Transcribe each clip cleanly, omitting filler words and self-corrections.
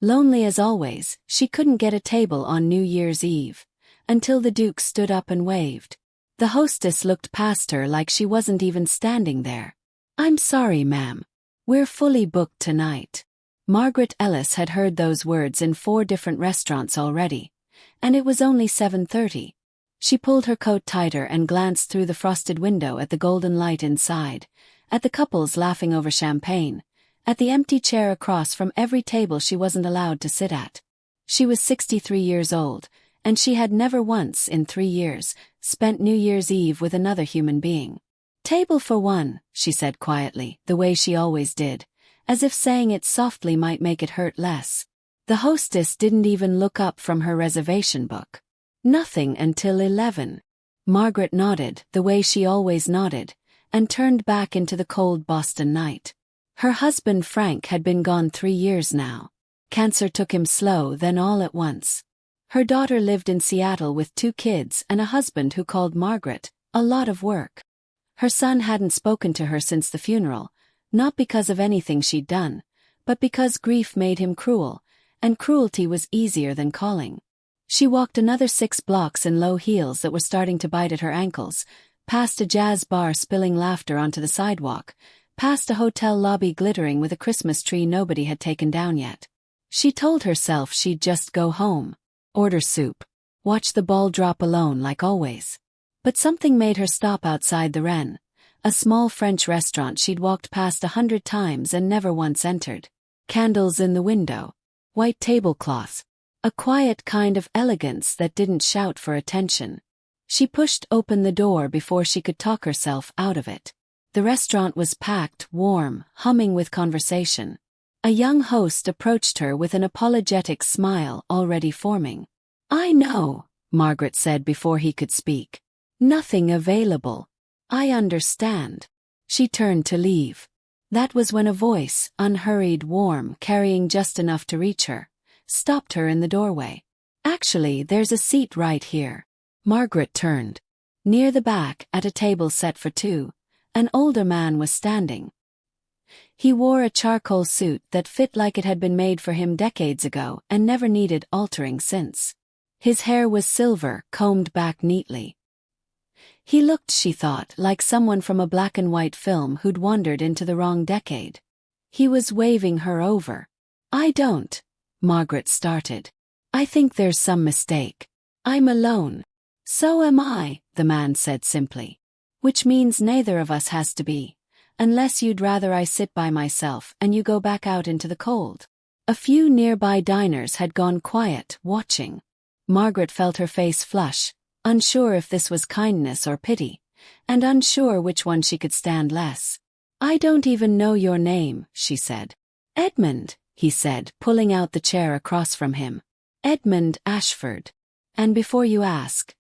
Lonely as always, she couldn't get a table on New Year's Eve, until the Duke stood up and waved. The hostess looked past her like she wasn't even standing there. "I'm sorry, ma'am. We're fully booked tonight." Margaret Ellis had heard those words in 4 different restaurants already, and it was only 7:30. She pulled her coat tighter and glanced through the frosted window at the golden light inside, at the couples laughing over champagne, at the empty chair across from every table she wasn't allowed to sit at. She was 63 years old, and she had never once in 3 years spent New Year's Eve with another human being. "Table for one," she said quietly, the way she always did, as if saying it softly might make it hurt less. The hostess didn't even look up from her reservation book. "Nothing until 11. Margaret nodded, the way she always nodded, and turned back into the cold Boston night. Her husband Frank had been gone 3 years now. Cancer took him slow, then all at once. Her daughter lived in Seattle with 2 kids and a husband who called Margaret a lot of work. Her son hadn't spoken to her since the funeral, not because of anything she'd done, but because grief made him cruel, and cruelty was easier than calling. She walked another 6 blocks in low heels that were starting to bite at her ankles, past a jazz bar spilling laughter onto the sidewalk, past a hotel lobby glittering with a Christmas tree nobody had taken down yet. She told herself she'd just go home, order soup, watch the ball drop alone like always. But something made her stop outside the Wren, a small French restaurant she'd walked past 100 times and never once entered. Candles in the window, white tablecloths, a quiet kind of elegance that didn't shout for attention. She pushed open the door before she could talk herself out of it. The restaurant was packed, warm, humming with conversation. A young host approached her with an apologetic smile already forming. "I know," Margaret said before he could speak. "Nothing available. I understand." She turned to leave. That was when a voice, unhurried, warm, carrying just enough to reach her, stopped her in the doorway. "Actually, there's a seat right here." Margaret turned. Near the back, at a table set for 2, an older man was standing. He wore a charcoal suit that fit like it had been made for him decades ago and never needed altering since. His hair was silver, combed back neatly. He looked, she thought, like someone from a black and white film who'd wandered into the wrong decade. He was waving her over. "I don't," Margaret started. "I think there's some mistake. I'm alone." "So am I," the man said simply. "Which means neither of us has to be. Unless you'd rather I sit by myself and you go back out into the cold." A few nearby diners had gone quiet, watching. Margaret felt her face flush, unsure if this was kindness or pity, and unsure which one she could stand less. "I don't even know your name," she said. "Edmund," he said, pulling out the chair across from him. "Edmund Ashford. And before you ask,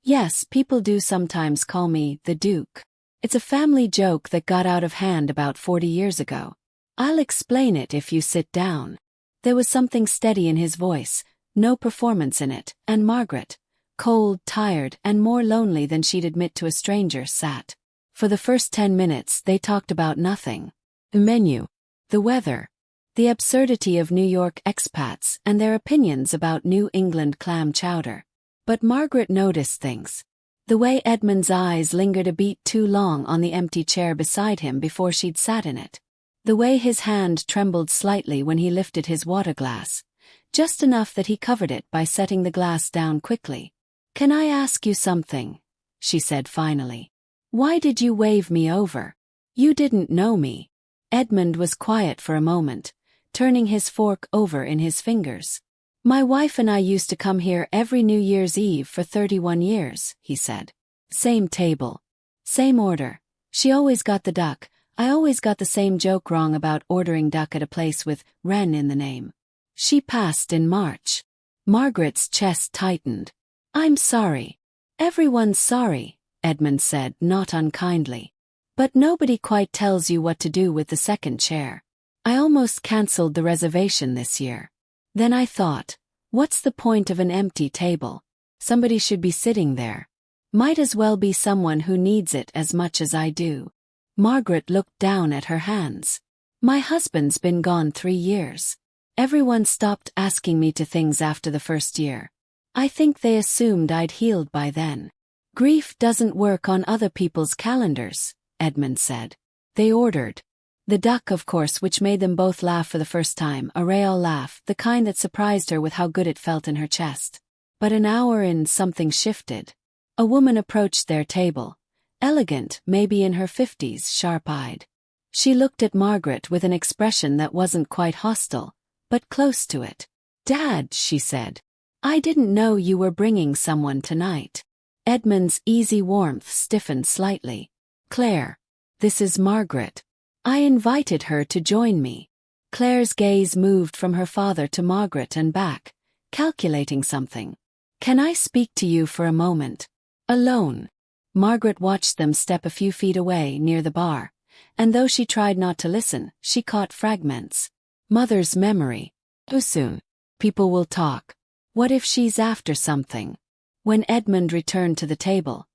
yes, people do sometimes call me the Duke. It's a family joke that got out of hand about 40 years ago. I'll explain it if you sit down." There was something steady in his voice, no performance in it, and Margaret, cold, tired, and more lonely than she'd admit to a stranger, sat. For the first 10 minutes they talked about nothing. The menu, the weather, the absurdity of New York expats and their opinions about New England clam chowder. But Margaret noticed things. The way Edmund's eyes lingered a beat too long on the empty chair beside him before she'd sat in it. The way his hand trembled slightly when he lifted his water glass, just enough that he covered it by setting the glass down quickly. "Can I ask you something?" she said finally. "Why did you wave me over? You didn't know me." Edmund was quiet for a moment, turning his fork over in his fingers. "My wife and I used to come here every New Year's Eve for 31 years, he said. "Same table. Same order. She always got the duck. I always got the same joke wrong about ordering duck at a place with Wren in the name. She passed in March." Margaret's chest tightened. "I'm sorry." "Everyone's sorry," Edmund said, not unkindly. "But nobody quite tells you what to do with the second chair. I almost cancelled the reservation this year. Then I thought, what's the point of an empty table? Somebody should be sitting there. Might as well be someone who needs it as much as I do." Margaret looked down at her hands. "My husband's been gone 3 years. Everyone stopped asking me to things after the first year. I think they assumed I'd healed by then. Grief doesn't work on other people's calendars, Edmund said. They ordered the duck, of course, which made them both laugh for the first time, a real laugh, the kind that surprised her with how good it felt in her chest. But an hour in, something shifted. A woman approached their table. Elegant, maybe in her 50s, sharp-eyed. She looked at Margaret with an expression that wasn't quite hostile, but close to it. "Dad," she said. "I didn't know you were bringing someone tonight." Edmund's easy warmth stiffened slightly. "Claire. This is Margaret. I invited her to join me." Claire's gaze moved from her father to Margaret and back, calculating something. "Can I speak to you for a moment? Alone?" Margaret watched them step a few feet away near the bar, and though she tried not to listen, she caught fragments. Mother's memory. Too soon. People will talk. What if she's after something? When Edmund returned to the table,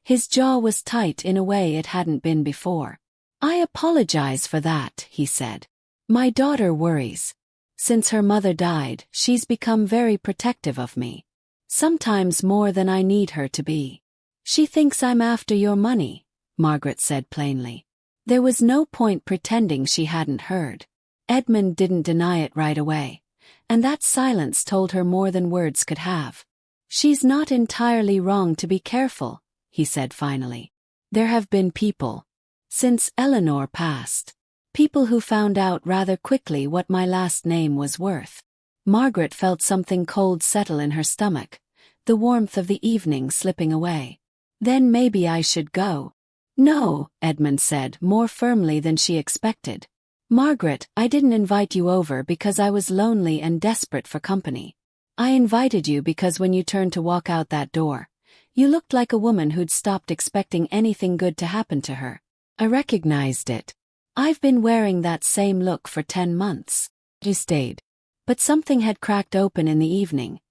his jaw was tight in a way it hadn't been before. "I apologize for that," he said. "My daughter worries. Since her mother died, she's become very protective of me. Sometimes more than I need her to be. She thinks I'm after your money," Margaret said plainly. There was no point pretending she hadn't heard. Edmund didn't deny it right away, and that silence told her more than words could have. "She's not entirely wrong to be careful," he said finally. "There have been people since Eleanor passed. People who found out rather quickly what my last name was worth." Margaret felt something cold settle in her stomach, the warmth of the evening slipping away. "Then maybe I should go." "No," Edmund said more firmly than she expected. "Margaret, I didn't invite you over because I was lonely and desperate for company. I invited you because when you turned to walk out that door, you looked like a woman who'd stopped expecting anything good to happen to her. I recognized it. I've been wearing that same look for 10 months. You stayed. But something had cracked open in the evening,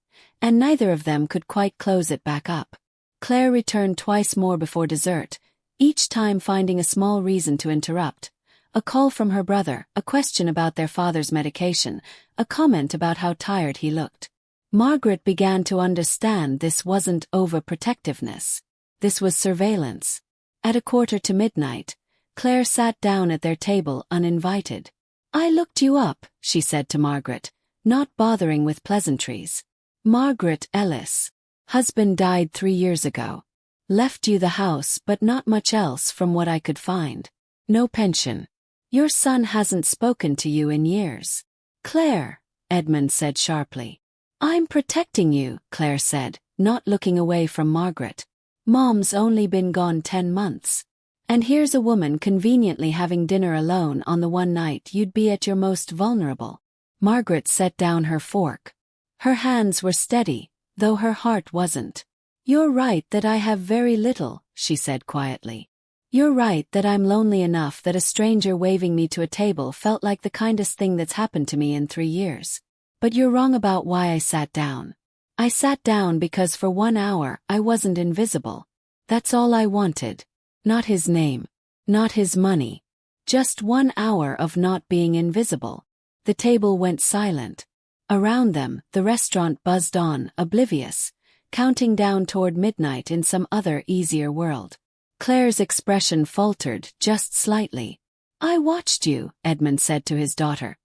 and neither of them could quite close it back up. Claire returned twice more before dessert, each time finding a small reason to interrupt. A call from her brother, a question about their father's medication, a comment about how tired he looked. Margaret began to understand this wasn't overprotectiveness. This was surveillance. At 1:45, Claire sat down at their table uninvited. "I looked you up," she said to Margaret, not bothering with pleasantries. "Margaret Ellis. Husband died 3 years ago. Left you the house but not much else from what I could find. No pension. Your son hasn't spoken to you in years." "Claire," Edmund said sharply. "I'm protecting you," Claire said, not looking away from Margaret. "Mom's only been gone 10 months. And here's a woman conveniently having dinner alone on the one night you'd be at your most vulnerable." Margaret set down her fork. Her hands were steady, though her heart wasn't. "You're right that I have very little," she said quietly. "You're right that I'm lonely enough that a stranger waving me to a table felt like the kindest thing that's happened to me in 3 years. But you're wrong about why I sat down. I sat down because for 1 hour I wasn't invisible. That's all I wanted. Not his name. Not his money. Just 1 hour of not being invisible." The table went silent. Around them, the restaurant buzzed on, oblivious, counting down toward midnight in some other easier world. Claire's expression faltered just slightly. "I watched you," Edmund said to his daughter,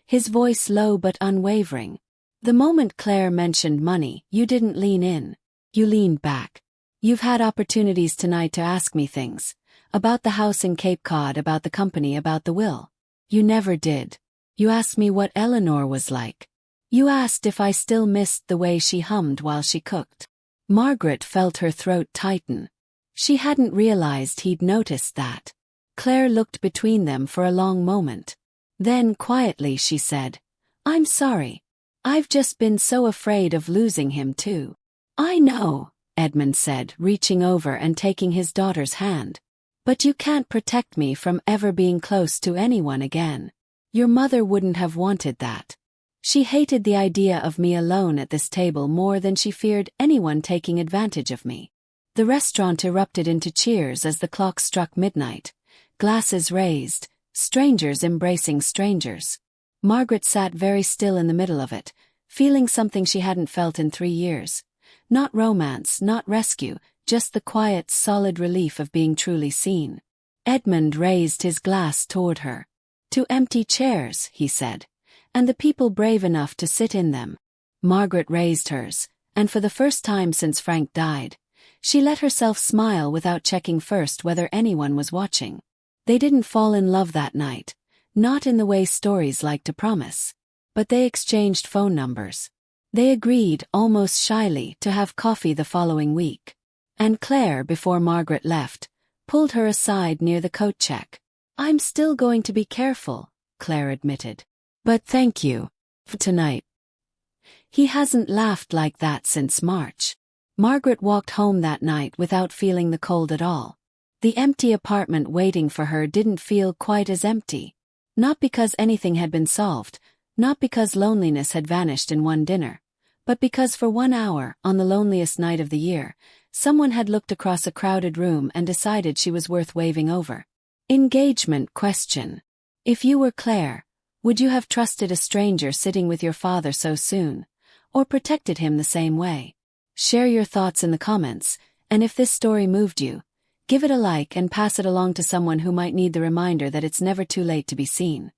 his voice low but unwavering. "The moment Claire mentioned money, you didn't lean in. You leaned back. You've had opportunities tonight to ask me things. About the house in Cape Cod, about the company, about the will. You never did. You asked me what Eleanor was like. You asked if I still missed the way she hummed while she cooked." Margaret felt her throat tighten. She hadn't realized he'd noticed that. Claire looked between them for a long moment. Then quietly she said, "I'm sorry. I've just been so afraid of losing him too." "I know," Edmund said, reaching over and taking his daughter's hand. "But you can't protect me from ever being close to anyone again. Your mother wouldn't have wanted that. She hated the idea of me alone at this table more than she feared anyone taking advantage of me." The restaurant erupted into cheers as the clock struck midnight, glasses raised, strangers embracing strangers. Margaret sat very still in the middle of it, feeling something she hadn't felt in 3 years. Not romance, not rescue, just the quiet, solid relief of being truly seen. Edmund raised his glass toward her. 2 empty chairs, he said, and the people brave enough to sit in them. Margaret raised hers, and for the first time since Frank died, she let herself smile without checking first whether anyone was watching. They didn't fall in love that night, not in the way stories like to promise. But they exchanged phone numbers. They agreed, almost shyly, to have coffee the following week. And Claire, before Margaret left, pulled her aside near the coat check. "I'm still going to be careful," Claire admitted. "But thank you. For tonight." He hasn't laughed like that since March. Margaret walked home that night without feeling the cold at all. The empty apartment waiting for her didn't feel quite as empty. Not because anything had been solved, not because loneliness had vanished in one dinner, but because for 1 hour, on the loneliest night of the year, someone had looked across a crowded room and decided she was worth waving over. Engagement question. If you were Claire, would you have trusted a stranger sitting with your father so soon, or protected him the same way? Share your thoughts in the comments, and if this story moved you, give it a like and pass it along to someone who might need the reminder that it's never too late to be seen.